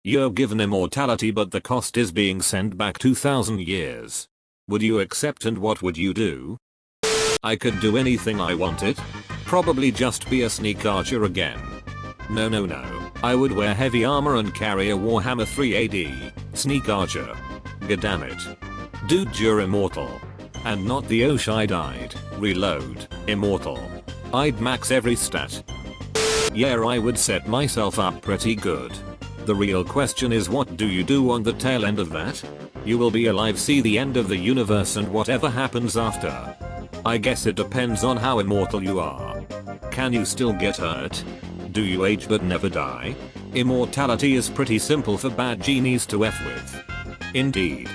You're given immortality but the cost is being sent back 2000 years. Would you accept and what would you do? I could do anything I wanted. Probably just be a sneak archer again. No. I would wear heavy armor and carry a Warhammer 3AD. Sneak archer. Goddammit. Dude, you're immortal. And not the Osh I died. Reload. Immortal. I'd max every stat. Yeah, I would set myself up pretty good. The real question is, what do you do on the tail end of that? You will be alive, see the end of the universe and whatever happens after. I guess it depends on how immortal you are. Can you still get hurt? Do you age but never die? Immortality is pretty simple for bad genies to F with. Indeed.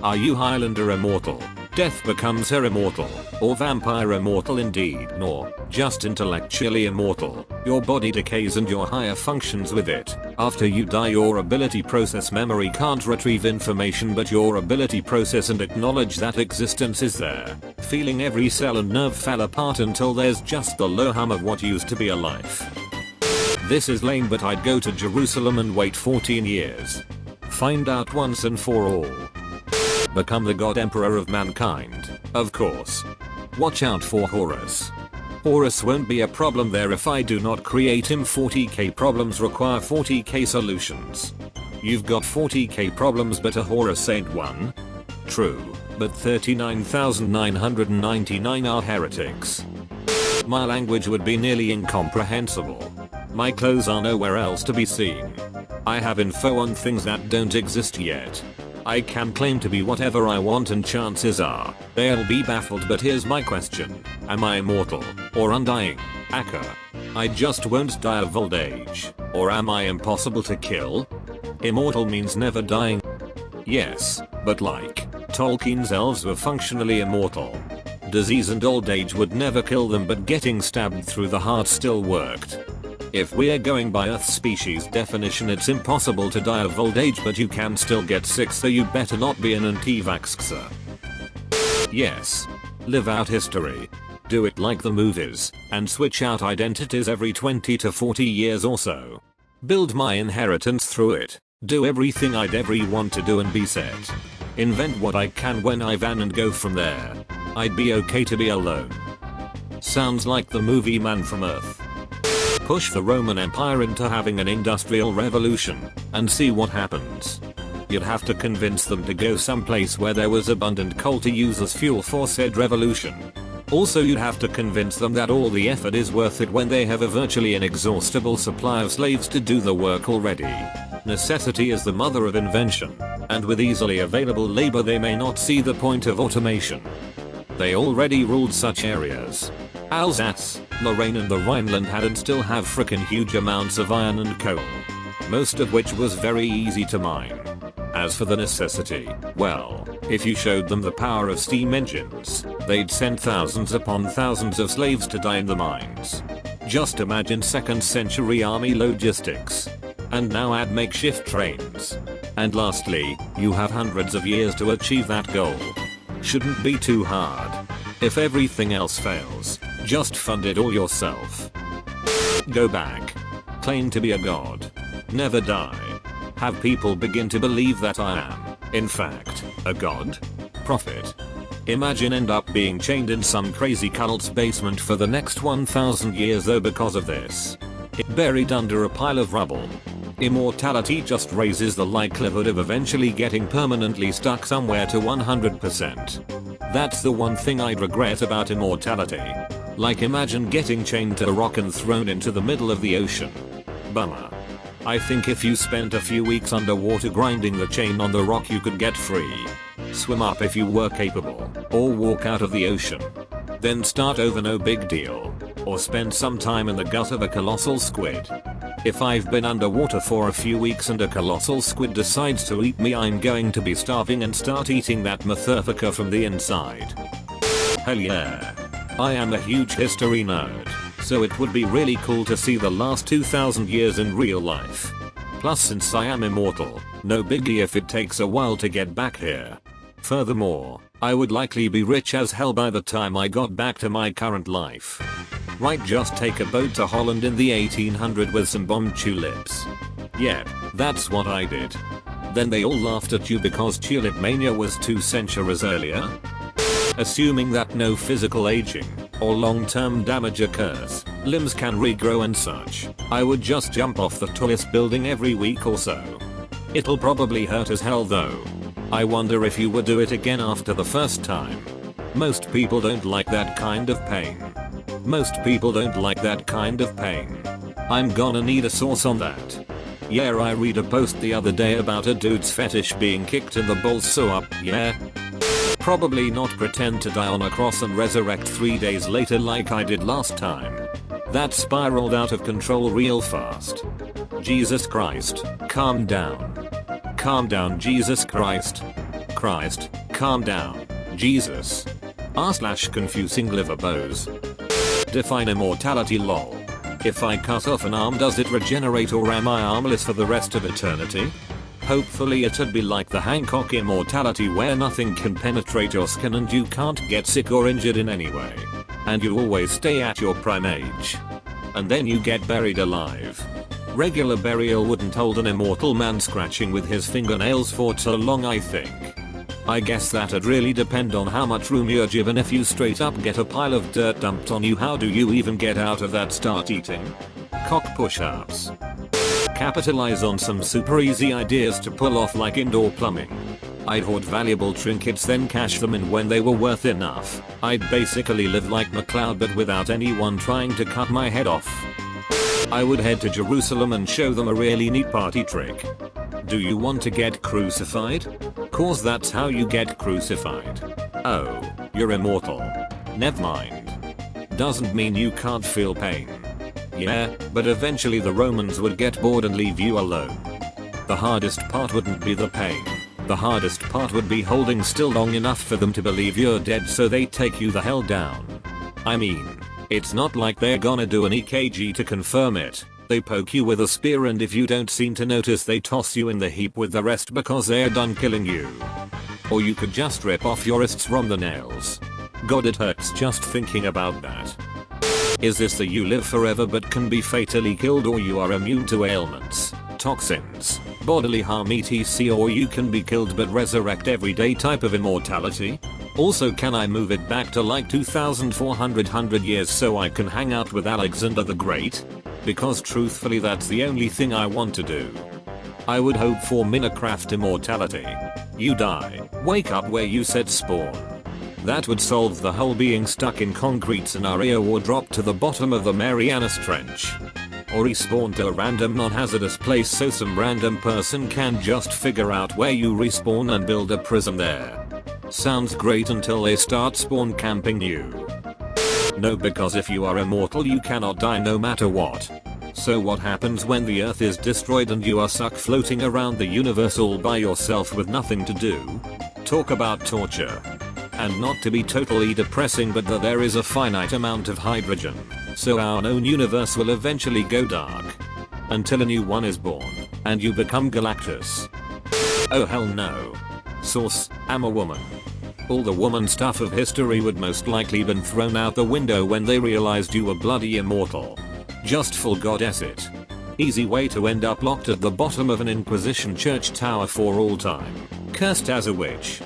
Are you Highlander immortal? Death becomes her immortal, or vampire immortal indeed, nor just intellectually immortal. Your body decays and your higher functions with it. After you die, your ability process memory can't retrieve information, but your ability process and acknowledge that existence is there. Feeling every cell and nerve fell apart until there's just the low hum of what used to be a life. This is lame, but I'd go to Jerusalem and wait 14 years. Find out once and for all. Become the god emperor of mankind, of course. Watch out for Horus. Horus won't be a problem there if I do not create him. 40k problems require 40k solutions. You've got 40k problems but a Horus ain't one. True, but 39,999 are heretics. My language would be nearly incomprehensible. My clothes are nowhere else to be seen. I have info on things that don't exist yet. I can claim to be whatever I want and chances are they'll be baffled, but here's my question. Am I immortal or undying? Akka. I just won't die of old age. Or am I impossible to kill? Immortal means never dying. Yes, but like Tolkien's elves were functionally immortal. Disease and old age would never kill them, but getting stabbed through the heart still worked. If we're going by Earth species definition, it's impossible to die of old age, but you can still get sick, so you better not be an anti-vaxxer. Yes. Live out history. Do it like the movies, and switch out identities every 20 to 40 years or so. Build my inheritance through it. Do everything I'd ever want to do and be set. Invent what I can when I van and go from there. I'd be okay to be alone. Sounds like the movie Man from Earth. Push the Roman Empire into having an industrial revolution, and see what happens. You'd have to convince them to go someplace where there was abundant coal to use as fuel for said revolution. Also, you'd have to convince them that all the effort is worth it when they have a virtually inexhaustible supply of slaves to do the work already. Necessity is the mother of invention, and with easily available labor they may not see the point of automation. They already ruled such areas. Alsace, Lorraine and the Rhineland had and still have frickin' huge amounts of iron and coal. Most of which was very easy to mine. As for the necessity, well, if you showed them the power of steam engines, they'd send thousands upon thousands of slaves to die in the mines. Just imagine 2nd century army logistics. And now add makeshift trains. And lastly, you have hundreds of years to achieve that goal. Shouldn't be too hard. If everything else fails, just fund it all yourself. Go back. Claim to be a god. Never die. Have people begin to believe that I am, in fact, a god? Profit. Imagine end up being chained in some crazy cult's basement for the next 1000 years though because of this. Buried under a pile of rubble. Immortality just raises the likelihood of eventually getting permanently stuck somewhere to 100%. That's the one thing I'd regret about immortality. Like, imagine getting chained to a rock and thrown into the middle of the ocean. Bummer. I think if you spent a few weeks underwater grinding the chain on the rock you could get free. Swim up if you were capable, or walk out of the ocean. Then start over, no big deal. Or spend some time in the gut of a colossal squid. If I've been underwater for a few weeks and a colossal squid decides to eat me, I'm going to be starving and start eating that motherfucker from the inside. Hell yeah. I am a huge history nerd, so it would be really cool to see the last 2000 years in real life. Plus, since I am immortal, no biggie if it takes a while to get back here. Furthermore, I would likely be rich as hell by the time I got back to my current life. Right, just take a boat to Holland in the 1800s with some bomb tulips. Yep, that's what I did. Then they all laughed at you because tulip mania was 2 centuries earlier? Assuming that no physical aging or long-term damage occurs, limbs can regrow and such, I would just jump off the tallest building every week or so. It'll probably hurt as hell though. I wonder if you would do it again after the first time. Most people don't like that kind of pain. Most people don't like that kind of pain. I'm gonna need a source on that. Yeah, I read a post the other day about a dude's fetish being kicked in the balls, so up, yeah. Probably not pretend to die on a cross and resurrect 3 days later like I did last time. That spiraled out of control real fast. Jesus Christ, calm down. Calm down, Jesus Christ. Christ, calm down. Jesus. r/confusing liver bows. Define immortality lol. If I cut off an arm, does it regenerate or am I armless for the rest of eternity? Hopefully it'd be like the Hancock immortality where nothing can penetrate your skin and you can't get sick or injured in any way. And you always stay at your prime age. And then you get buried alive. Regular burial wouldn't hold an immortal man scratching with his fingernails for so long, I think. I guess that'd really depend on how much room you're given. If you straight up get a pile of dirt dumped on you, how do you even get out of that? Start eating? Cock push-ups. Capitalize on some super easy ideas to pull off like indoor plumbing. I'd hoard valuable trinkets then cash them in when they were worth enough. I'd basically live like McCloud but without anyone trying to cut my head off. I would head to Jerusalem and show them a really neat party trick. Do you want to get crucified? Cause that's how you get crucified. Oh, you're immortal. Never mind. Doesn't mean you can't feel pain. Yeah, but eventually the Romans would get bored and leave you alone. The hardest part wouldn't be the pain. The hardest part would be holding still long enough for them to believe you're dead so they take you the hell down. I mean, it's not like they're gonna do an EKG to confirm it. They poke you with a spear and if you don't seem to notice they toss you in the heap with the rest because they're done killing you. Or you could just rip off your wrists from the nails. God, it hurts just thinking about that. Is this the you live forever but can be fatally killed, or you are immune to ailments, toxins, bodily harm etc, or you can be killed but resurrect every day type of immortality? Also, can I move it back to like 2400 years so I can hang out with Alexander the Great? Because truthfully that's the only thing I want to do. I would hope for Minecraft immortality. You die, wake up where you said spawn. That would solve the whole being stuck in concrete scenario, or drop to the bottom of the Marianas Trench. Or respawn to a random non-hazardous place so some random person can just figure out where you respawn and build a prison there. Sounds great until they start spawn camping you. No, because if you are immortal you cannot die no matter what. So what happens when the earth is destroyed and you are stuck floating around the universe all by yourself with nothing to do? Talk about torture. And not to be totally depressing, but that there is a finite amount of hydrogen, so our known universe will eventually go dark. Until a new one is born, and you become Galactus. Oh hell no. Source, I'm a woman. All the woman stuff of history would most likely been thrown out the window when they realized you were bloody immortal. Just full goddess it. Easy way to end up locked at the bottom of an Inquisition church tower for all time, cursed as a witch.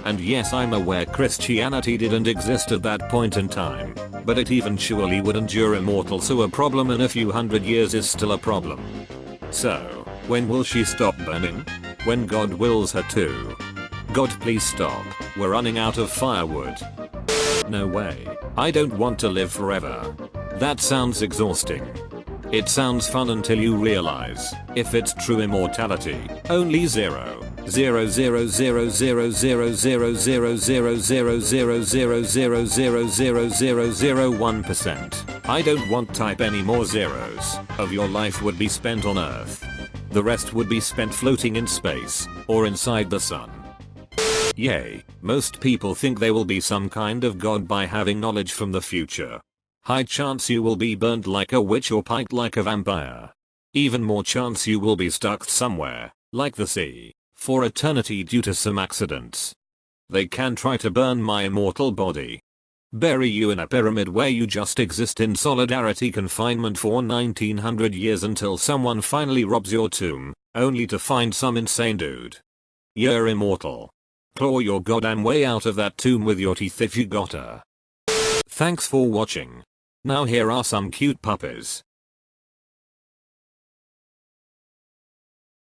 And yes, I'm aware Christianity didn't exist at that point in time, but it eventually would endure immortal, so a problem in a few hundred years is still a problem. So, when will she stop burning? When God wills her to. God please stop, we're running out of firewood. No way, I don't want to live forever. That sounds exhausting. It sounds fun until you realize, if it's true immortality, only 0.0000000000000000001%. I don't want type any more zeros of your life would be spent on Earth. The rest would be spent floating in space or inside the sun. Yay, most people think they will be some kind of god by having knowledge from the future. High chance you will be burned like a witch or piked like a vampire. Even more chance you will be stuck somewhere, like the sea, for eternity due to some accidents. They can try to burn my immortal body. Bury you in a pyramid where you just exist in solidarity confinement for 1900 years until someone finally robs your tomb, only to find some insane dude. You're immortal. Claw your goddamn way out of that tomb with your teeth if you gotta. Thanks for watching. Now here are some cute puppies.